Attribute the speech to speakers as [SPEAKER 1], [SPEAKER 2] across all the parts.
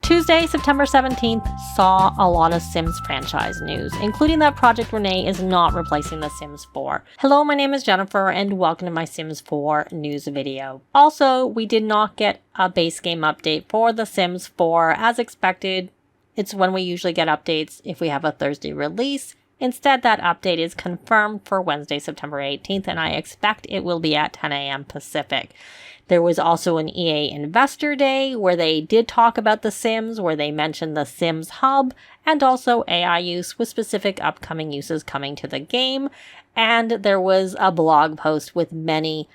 [SPEAKER 1] Tuesday, September 17th, saw a lot of Sims franchise news, including that Project Rene is not replacing The Sims 4. Hello, my name is Jennifer, and welcome to my Sims 4 news video. Also, we did not get a base game update for The Sims 4 as expected. It's when we usually get updates if we have a Thursday release. Instead, that update is confirmed for Wednesday, September 18th, and I expect it will be at 10 a.m. Pacific. There was also an EA Investor Day where they did talk about The Sims, where they mentioned the Sims Hub and also AI use with specific upcoming uses coming to the game. And there was a blog post with many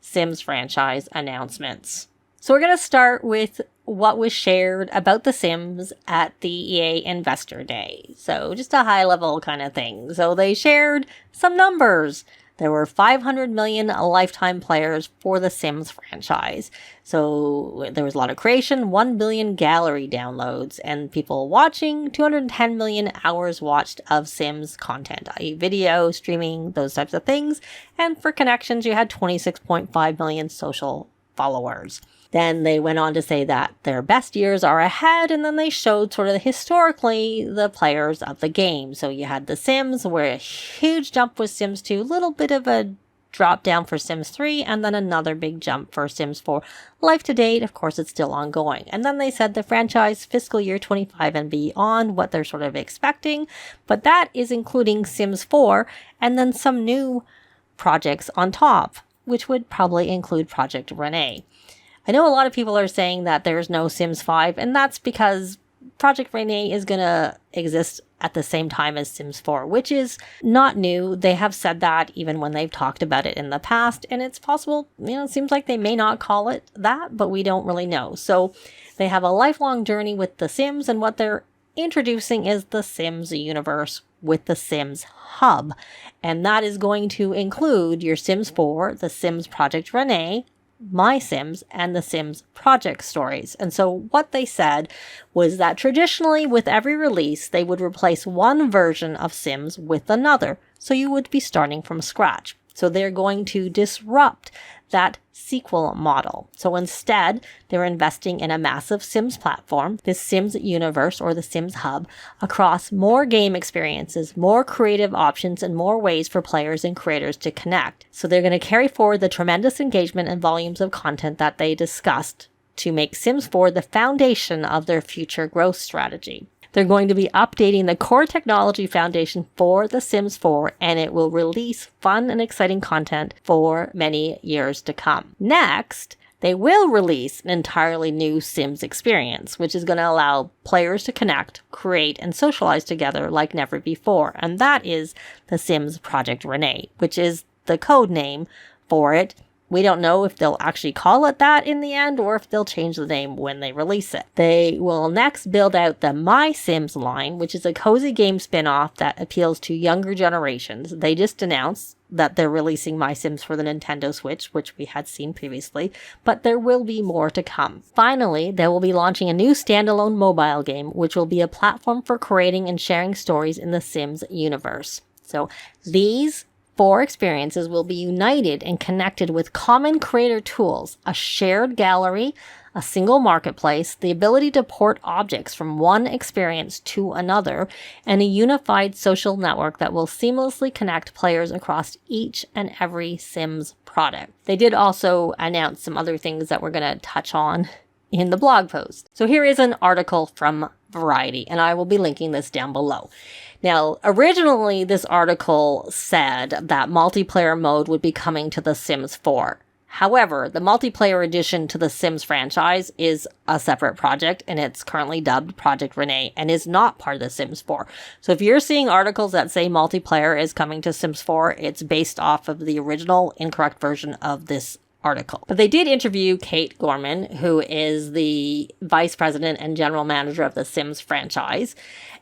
[SPEAKER 1] Sims franchise announcements. So we're going to start with what was shared about The Sims at the EA Investor Day. So just a high level kind of thing. So they shared some numbers. There were 500 million lifetime players for the Sims franchise. So there was a lot of creation, 1 billion gallery downloads, and people watching, 210 million hours watched of Sims content, i.e. video, streaming, those types of things. And for connections, you had 26.5 million social followers. Then they went on to say that their best years are ahead, and then they showed sort of historically the players of the game. So you had The Sims, where a huge jump was Sims 2, a little bit of a drop down for Sims 3, and then another big jump for Sims 4. Life to date, of course, it's still ongoing. And then they said the franchise fiscal year 25 and beyond, what they're sort of expecting, but that is including Sims 4 and then some new projects on top, which would probably include Project Rene. I know a lot of people are saying that there's no Sims 5, and that's because Project Rene is going to exist at the same time as Sims 4, which is not new. They have said that even when they've talked about it in the past, and it's possible, it seems like they may not call it that, but we don't really know. So they have a lifelong journey with The Sims, and what they're introducing is the Sims universe with the Sims Hub, and that is going to include your Sims 4, the Sims Project Rene, MySims, and the Sims project stories. And so what they said was that traditionally with every release, they would replace one version of Sims with another. So you would be starting from scratch. So they're going to disrupt that sequel model. So instead, they're investing in a massive Sims platform, the Sims universe or the Sims Hub, across more game experiences, more creative options, and more ways for players and creators to connect. So they're going to carry forward the tremendous engagement and volumes of content that they discussed to make Sims 4 the foundation of their future growth strategy. They're going to be updating the core technology foundation for The Sims 4, and it will release fun and exciting content for many years to come. Next, they will release an entirely new Sims experience, which is going to allow players to connect, create, and socialize together like never before. And that is The Sims Project Rene, which is the code name for it. We don't know if they'll actually call it that in the end or if they'll change the name when they release it. They will next build out the MySims line, which is a cozy game spin-off that appeals to younger generations. They just announced that they're releasing MySims for the Nintendo Switch, which we had seen previously, but there will be more to come. Finally, they will be launching a new standalone mobile game, which will be a platform for creating and sharing stories in the Sims universe. So these 4 experiences will be united and connected with common creator tools, a shared gallery, a single marketplace, the ability to port objects from one experience to another, and a unified social network that will seamlessly connect players across each and every Sims product. They did also announce some other things that we're going to touch on in the blog post. So here is an article from Variety, and I will be linking this down below. Now, originally, this article said that multiplayer mode would be coming to The Sims 4. However, the multiplayer addition to the Sims franchise is a separate project, and it's currently dubbed Project Rene and is not part of The Sims 4. So if you're seeing articles that say multiplayer is coming to Sims 4, it's based off of the original incorrect version of this article. But they did interview Kate Gorman, who is the vice president and general manager of the Sims franchise.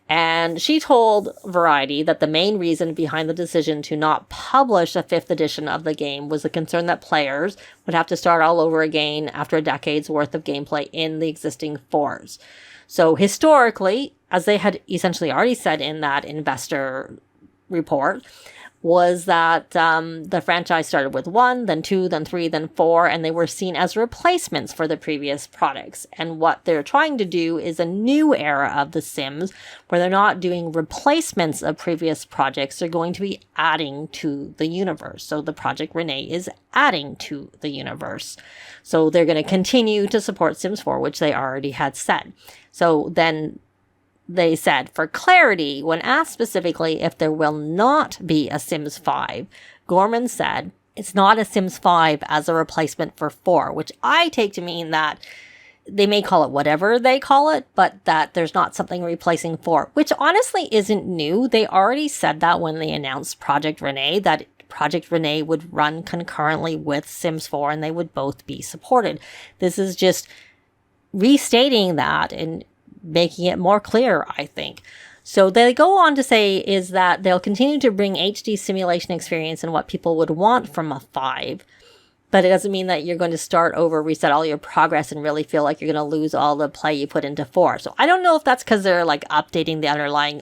[SPEAKER 1] And she told Variety that the main reason behind the decision to not publish a 5th edition of the game was the concern that players would have to start all over again after a decade's worth of gameplay in the existing 4s. So historically, as they had essentially already said in that investor report was that the franchise started with 1, then 2, then 3, then 4, and they were seen as replacements for the previous products. And what they're trying to do is a new era of The Sims, where they're not doing replacements of previous projects, they're going to be adding to the universe. So the Project Rene is adding to the universe. So they're going to continue to support Sims 4, which they already had said. So then they said, for clarity, when asked specifically if there will not be a Sims 5, Gorman said, it's not a Sims 5 as a replacement for 4, which I take to mean that they may call it whatever they call it, but that there's not something replacing 4, which honestly isn't new. They already said that when they announced Project Rene, that Project Rene would run concurrently with Sims 4 and they would both be supported. This is just restating that and making it more clear, I think. So they go on to say is that they'll continue to bring HD simulation experience and what people would want from a 5, but it doesn't mean that you're going to start over, reset all your progress, and really feel like you're going to lose all the play you put into 4. So I don't know if that's because they're like updating the underlying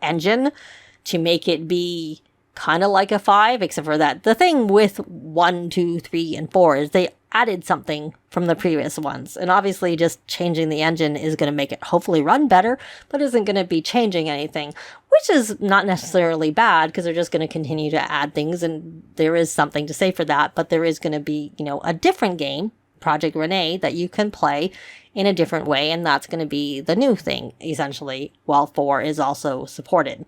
[SPEAKER 1] engine to make it be kind of like a 5, except for that the thing with 1, 2, 3, and 4 is they added something from the previous ones. And obviously just changing the engine is going to make it hopefully run better, but isn't going to be changing anything, which is not necessarily bad because they're just going to continue to add things. And there is something to say for that, but there is going to be, a different game, Project Rene, that you can play in a different way. And that's going to be the new thing, essentially, while 4 is also supported.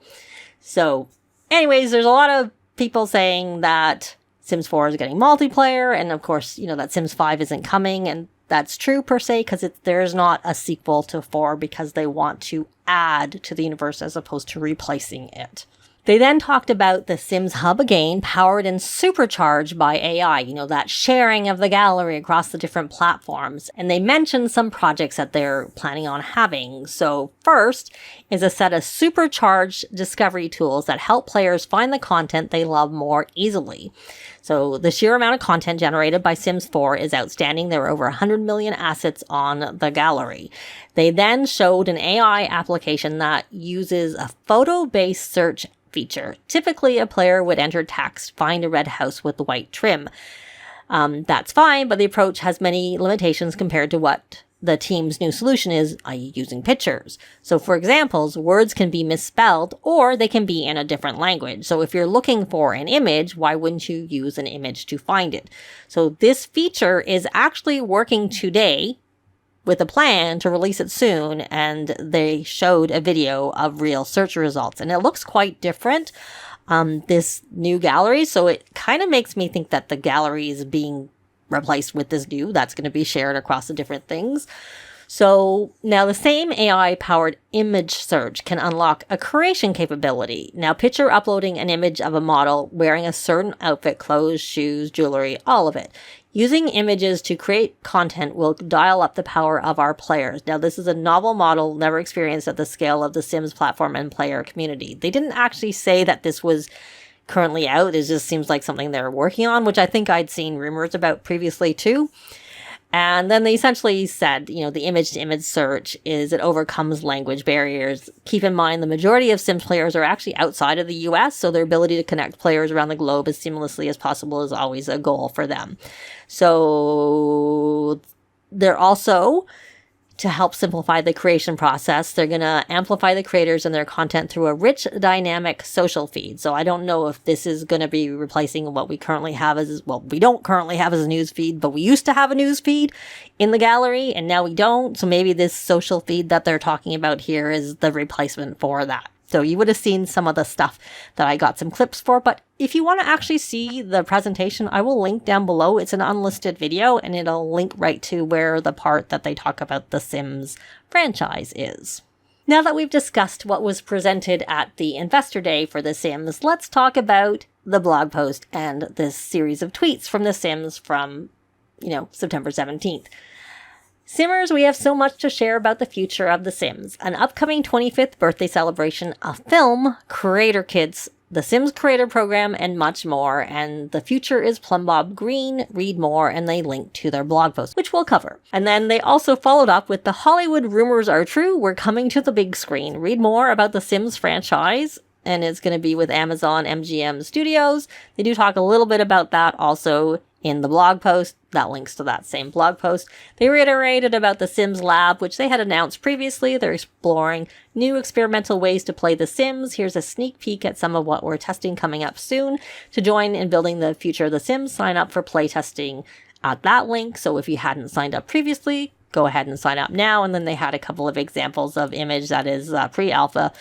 [SPEAKER 1] So anyways, there's a lot of people saying that Sims 4 is getting multiplayer, and of course, that Sims 5 isn't coming, and that's true per se, because there's not a sequel to 4 because they want to add to the universe as opposed to replacing it. They then talked about the Sims Hub again, powered and supercharged by AI, that sharing of the gallery across the different platforms. And they mentioned some projects that they're planning on having. So first is a set of supercharged discovery tools that help players find the content they love more easily. So the sheer amount of content generated by Sims 4 is outstanding. There are over 100 million assets on the gallery. They then showed an AI application that uses a photo-based search feature. Typically, a player would enter text, find a red house with white trim. That's fine, but the approach has many limitations compared to what the team's new solution is, i.e. using pictures. So for examples, words can be misspelled or they can be in a different language. So if you're looking for an image, why wouldn't you use an image to find it? So this feature is actually working today with a plan to release it soon, and they showed a video of real search results, and it looks quite different, this new gallery. So it kind of makes me think that the gallery is being replaced with this new that's going to be shared across the different things. So now the same AI-powered image search can unlock a creation capability. Now picture uploading an image of a model wearing a certain outfit, clothes, shoes, jewelry, all of it. Using images to create content will dial up the power of our players. Now this is a novel model never experienced at the scale of the Sims platform and player community. They didn't actually say that this was currently out. It just seems like something they're working on, which I think I'd seen rumors about previously too. And then they essentially said, the image-to-image search is it overcomes language barriers. Keep in mind, the majority of Sims players are actually outside of the US, so their ability to connect players around the globe as seamlessly as possible is always a goal for them. So they're also, to help simplify the creation process, they're going to amplify the creators and their content through a rich, dynamic social feed. So I don't know if this is going to be replacing what we currently have we don't currently have as a news feed, but we used to have a news feed in the gallery and now we don't. So maybe this social feed that they're talking about here is the replacement for that. So you would have seen some of the stuff that I got some clips for, but if you want to actually see the presentation, I will link down below. It's an unlisted video and it'll link right to where the part that they talk about the Sims franchise is. Now that we've discussed what was presented at the Investor Day for The Sims, let's talk about the blog post and this series of tweets from The Sims from, September 17th. Simmers, we have so much to share about the future of The Sims, an upcoming 25th birthday celebration, a film, Creator Kits, the Sims Creator Program, and much more. And the future is Plumbob Green. Read more, and they link to their blog post, which we'll cover. And then they also followed up with the Hollywood rumors are true. We're coming to the big screen. Read more about the Sims franchise. and it's going to be with Amazon MGM Studios. They do talk a little bit about that also in the blog post. That links to that same blog post. They reiterated about the Sims Lab, which they had announced previously. They're exploring new experimental ways to play The Sims. Here's a sneak peek at some of what we're testing coming up soon. To join in building the future of The Sims, sign up for playtesting at that link. So if you hadn't signed up previously, go ahead and sign up now. And then they had a couple of examples of image that is pre-alpha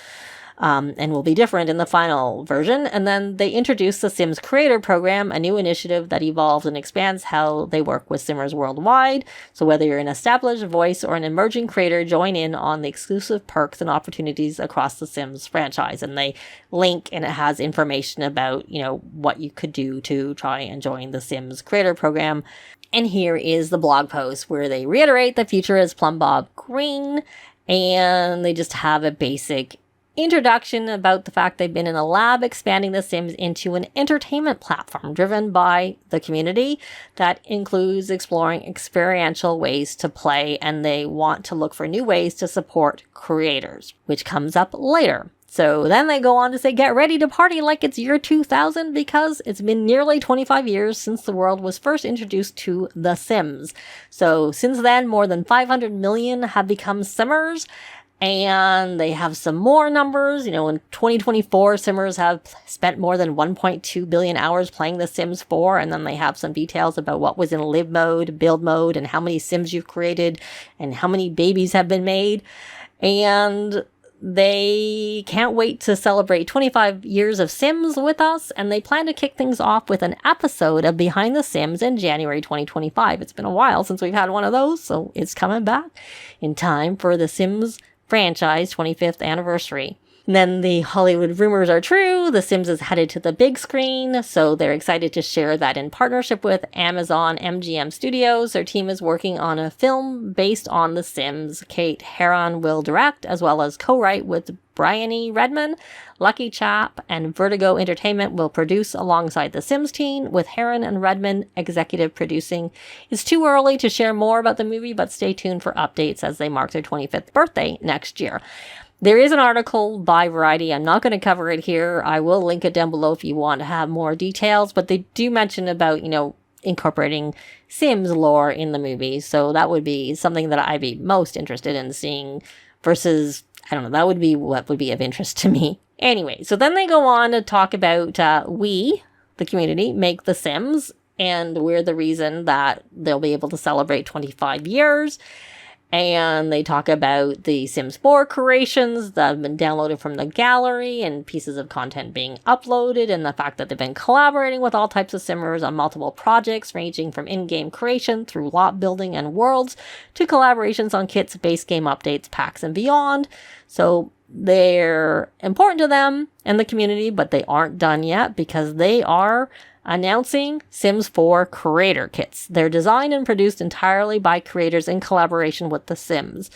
[SPEAKER 1] and will be different in the final version. And then they introduced the Sims Creator Program, a new initiative that evolves and expands how they work with Simmers worldwide. So whether you're an established voice or an emerging creator, join in on the exclusive perks and opportunities across the Sims franchise. And they link, and it has information about, what you could do to try and join the Sims Creator Program. And here is the blog post where they reiterate the future is plumb bob green, and they just have a basic introduction about the fact they've been in a lab expanding The Sims into an entertainment platform driven by the community that includes exploring experiential ways to play, and they want to look for new ways to support creators, which comes up later. So then they go on to say, get ready to party like it's year 2000 because it's been nearly 25 years since the world was first introduced to The Sims. So since then, more than 500 million have become Simmers. And they have some more numbers. In 2024, Simmers have spent more than 1.2 billion hours playing The Sims 4. And then they have some details about what was in live mode, build mode, and how many Sims you've created, and how many babies have been made. And they can't wait to celebrate 25 years of Sims with us. And they plan to kick things off with an episode of Behind the Sims in January 2025. It's been a while since we've had one of those, so it's coming back in time for The Sims franchise 25th anniversary. And then the Hollywood rumors are true. The Sims is headed to the big screen, so they're excited to share that in partnership with Amazon MGM Studios. Their team is working on a film based on The Sims. Kate Herron will direct, as well as co-write with Bryony Redman. Lucky Chap and Vertigo Entertainment will produce alongside the Sims team, with Herron and Redman executive producing. It's too early to share more about the movie, but stay tuned for updates as they mark their 25th birthday next year. There is an article by Variety. I'm not going to cover it here. I will link it down below if you want to have more details, but they do mention about, incorporating Sims lore in the movie. So that would be something that I'd be most interested in seeing versus, I don't know, that would be what would be of interest to me. Anyway, so then they go on to talk about we, the community, make The Sims, and we're the reason that they'll be able to celebrate 25 years. And they talk about the Sims 4 creations that have been downloaded from the gallery and pieces of content being uploaded, and the fact that they've been collaborating with all types of Simmers on multiple projects ranging from in-game creation through lot building and worlds to collaborations on kits, base game updates, packs, and beyond. So they're important to them and the community, but they aren't done yet because they are announcing Sims 4 Creator Kits. They're designed and produced entirely by creators in collaboration with The Sims.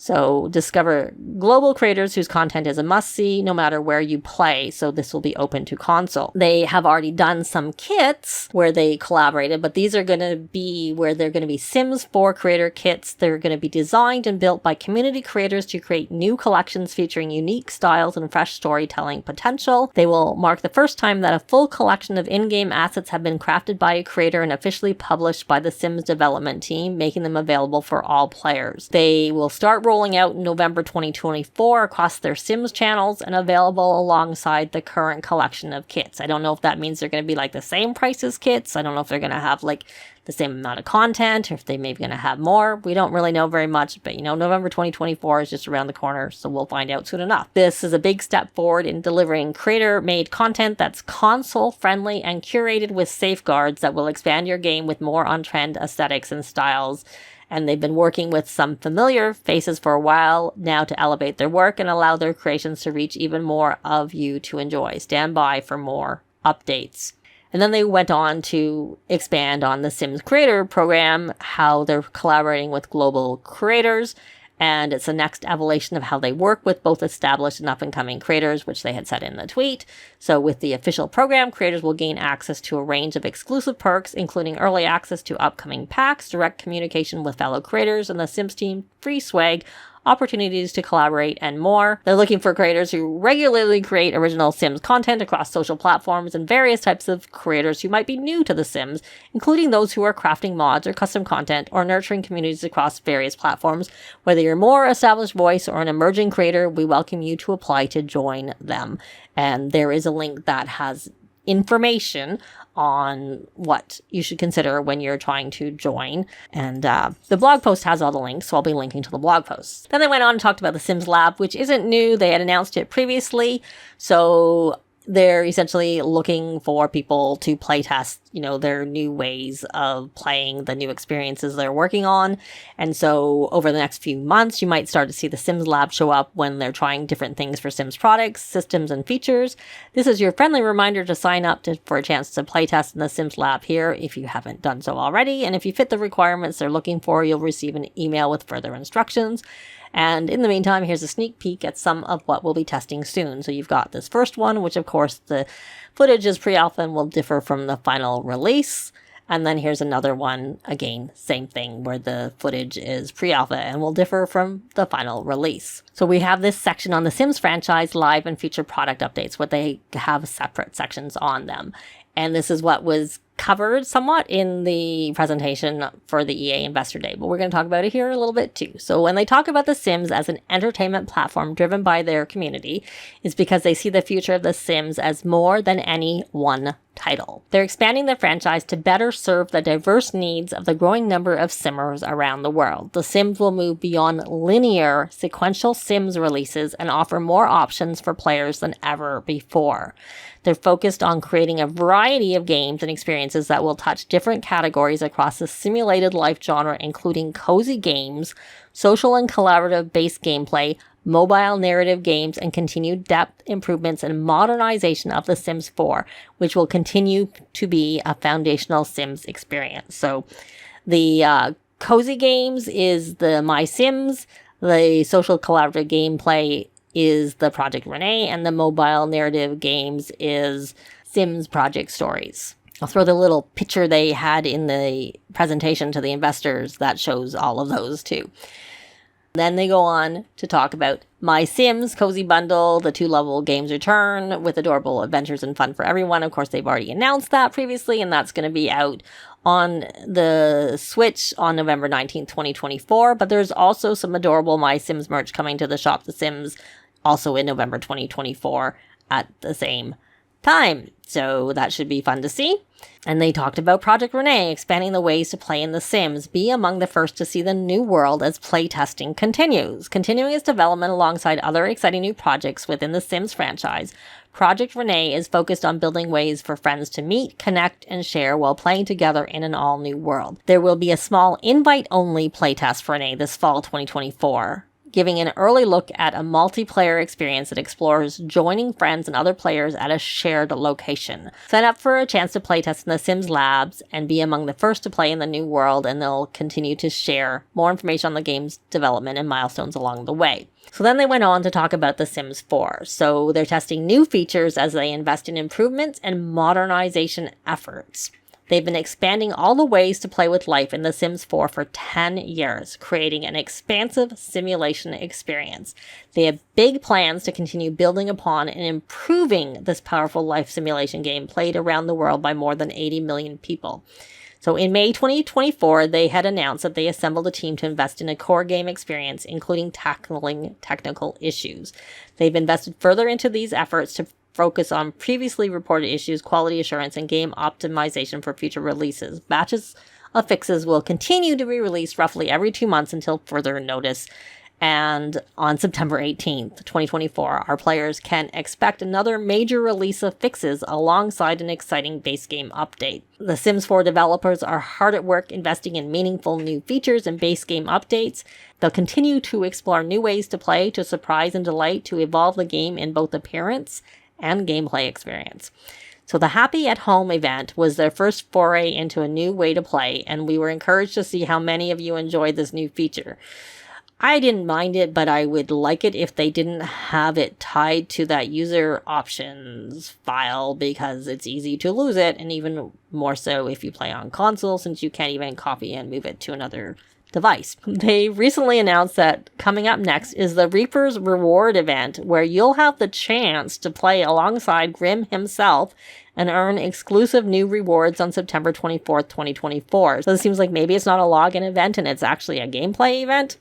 [SPEAKER 1] So discover global creators whose content is a must-see no matter where you play. So this will be open to console. They have already done some kits where they collaborated, but these are going to be where they're going to be Sims 4 Creator Kits. They're going to be designed and built by community creators to create new collections featuring unique styles and fresh storytelling potential. They will mark the first time that a full collection of in-game assets have been crafted by a creator and officially published by the Sims development team, making them available for all players. They will start rolling out in November 2024 across their Sims channels and available alongside the current collection of kits. I don't know if that means they're going to be like the same price as kits. I don't know if they're going to have like the same amount of content or if they may be going to have more. We don't really know very much, but November 2024 is just around the corner, so we'll find out soon enough. This is a big step forward in delivering creator-made content that's console-friendly and curated with safeguards that will expand your game with more on-trend aesthetics and styles. And they've been working with some familiar faces for a while now to elevate their work and allow their creations to reach even more of you to enjoy. Stand by for more updates. And then they went on to expand on the Sims Creator Program, how they're collaborating with global creators. And it's the next evolution of how they work with both established and up-and-coming creators, which they had said in the tweet. So with the official program, creators will gain access to a range of exclusive perks, including early access to upcoming packs, direct communication with fellow creators, and the Sims team free swag, opportunities to collaborate, and more. They're looking for creators who regularly create original Sims content across social platforms and various types of creators who might be new to The Sims, including those who are crafting mods or custom content or nurturing communities across various platforms. Whether you're a more established voice or an emerging creator, we welcome you to apply to join them. And there is a link that has information on what you should consider when you're trying to join. And the blog post has all the links, so I'll be linking to the blog posts. Then they went on and talked about the Sims Lab, which isn't new. They had announced it previously. So they're essentially looking for people to playtest, their new ways of playing, the new experiences they're working on. And so over the next few months, you might start to see the Sims Lab show up when they're trying different things for Sims products, systems, and features. This is your friendly reminder to sign up for a chance to playtest in the Sims Lab here if you haven't done so already. And if you fit the requirements they're looking for, you'll receive an email with further instructions. And in the meantime, here's a sneak peek at some of what we'll be testing soon. So you've got this first one, which of course the footage is pre-alpha and will differ from the final release. And then here's another one, again, same thing, where the footage is pre-alpha and will differ from the final release. So we have this section on the Sims franchise, live and future product updates, what they have separate sections on them. And this is what was covered somewhat in the presentation for the EA Investor Day, but we're going to talk about it here a little bit too. So when they talk about The Sims as an entertainment platform driven by their community, it's because they see the future of The Sims as more than any one title. They're expanding the franchise to better serve the diverse needs of the growing number of Simmers around the world. The Sims will move beyond linear, sequential Sims releases and offer more options for players than ever before. They're focused on creating a variety of games and experiences that will touch different categories across the simulated life genre, including cozy games, social and collaborative based gameplay, mobile narrative games, and continued depth improvements and modernization of The Sims 4, which will continue to be a foundational Sims experience. So the cozy games is the MySims, the social collaborative gameplay is the Project Rene, and the mobile narrative games is Sims Project Stories. I'll throw the little picture they had in the presentation to the investors that shows all of those too. Then they go on to talk about MySims Cozy Bundle, the 2-level games return with adorable adventures and fun for everyone. Of course, they've already announced that previously, and that's going to be out on the Switch on November 19th, 2024. But there's also some adorable MySims merch coming to the Shop The Sims also in November 2024 at the same time. So that should be fun to see. And they talked about Project Rene, expanding the ways to play in The Sims. Be among the first to see the new world as playtesting continues. Continuing its development alongside other exciting new projects within the Sims franchise, Project Rene is focused on building ways for friends to meet, connect, and share while playing together in an all-new world. There will be a small invite-only playtest for Rene this fall 2024. Giving an early look at a multiplayer experience that explores joining friends and other players at a shared location. Sign up for a chance to playtest in the Sims Labs and be among the first to play in the new world, and they'll continue to share more information on the game's development and milestones along the way. So then they went on to talk about The Sims 4. So they're testing new features as they invest in improvements and modernization efforts. They've been expanding all the ways to play with life in The Sims 4 for 10 years, creating an expansive simulation experience. They have big plans to continue building upon and improving this powerful life simulation game played around the world by more than 80 million people. So in May 2024, they had announced that they assembled a team to invest in a core game experience, including tackling technical issues. They've invested further into these efforts to focus on previously reported issues, quality assurance, and game optimization for future releases. Batches of fixes will continue to be released roughly every 2 months until further notice. And on September 18th, 2024, our players can expect another major release of fixes alongside an exciting base game update. The Sims 4 developers are hard at work investing in meaningful new features and base game updates. They'll continue to explore new ways to play, to surprise and delight, to evolve the game in both appearance and gameplay experience. So the Happy at Home event was their first foray into a new way to play, and we were encouraged to see how many of you enjoyed this new feature. I didn't mind it, but I would like it if they didn't have it tied to that user options file, because it's easy to lose it, and even more so if you play on console, since you can't even copy and move it to another device. They recently announced that coming up next is the Reaper's Reward event, where you'll have the chance to play alongside Grim himself and earn exclusive new rewards on September 24th, 2024. So it seems like maybe it's not a login event and it's actually a gameplay event.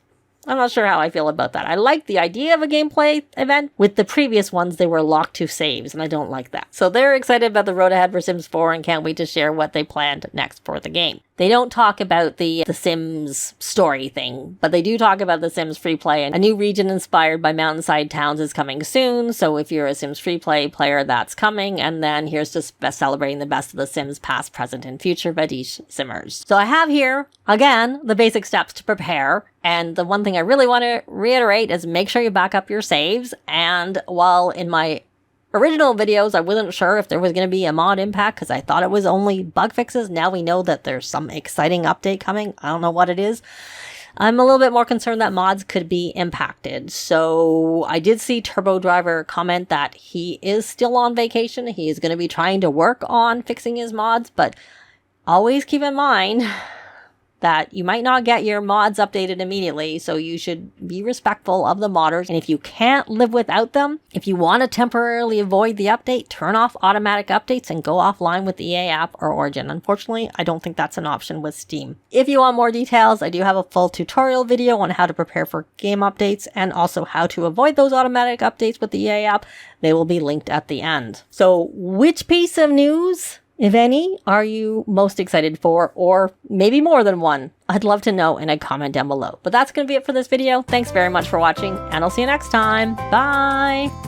[SPEAKER 1] I'm not sure how I feel about that. I like the idea of a gameplay event. With the previous ones, they were locked to saves, and I don't like that. So they're excited about the road ahead for Sims 4 and can't wait to share what they planned next for the game. They don't talk about the Sims story thing, but they do talk about the Sims Freeplay, and a new region inspired by mountainside towns is coming soon. So if you're a Sims Freeplay player, that's coming. And then here's just celebrating the best of the Sims past, present, and future by each Simmers. So I have here, again, the basic steps to prepare. And the one thing I really want to reiterate is make sure you back up your saves. And while in my original videos, I wasn't sure if there was going to be a mod impact because I thought it was only bug fixes. Now we know that there's some exciting update coming. I don't know what it is. I'm a little bit more concerned that mods could be impacted. So I did see Turbo Driver comment that he is still on vacation. He is going to be trying to work on fixing his mods, but always keep in mind that you might not get your mods updated immediately, so you should be respectful of the modders. And if you can't live without them, if you want to temporarily avoid the update, turn off automatic updates and go offline with the EA app or Origin. Unfortunately, I don't think that's an option with Steam. If you want more details, I do have a full tutorial video on how to prepare for game updates and also how to avoid those automatic updates with the EA app. They will be linked at the end. So which piece of news, if any, are you most excited for, or maybe more than one? I'd love to know in a comment down below. But that's going to be it for this video. Thanks very much for watching, and I'll see you next time. Bye!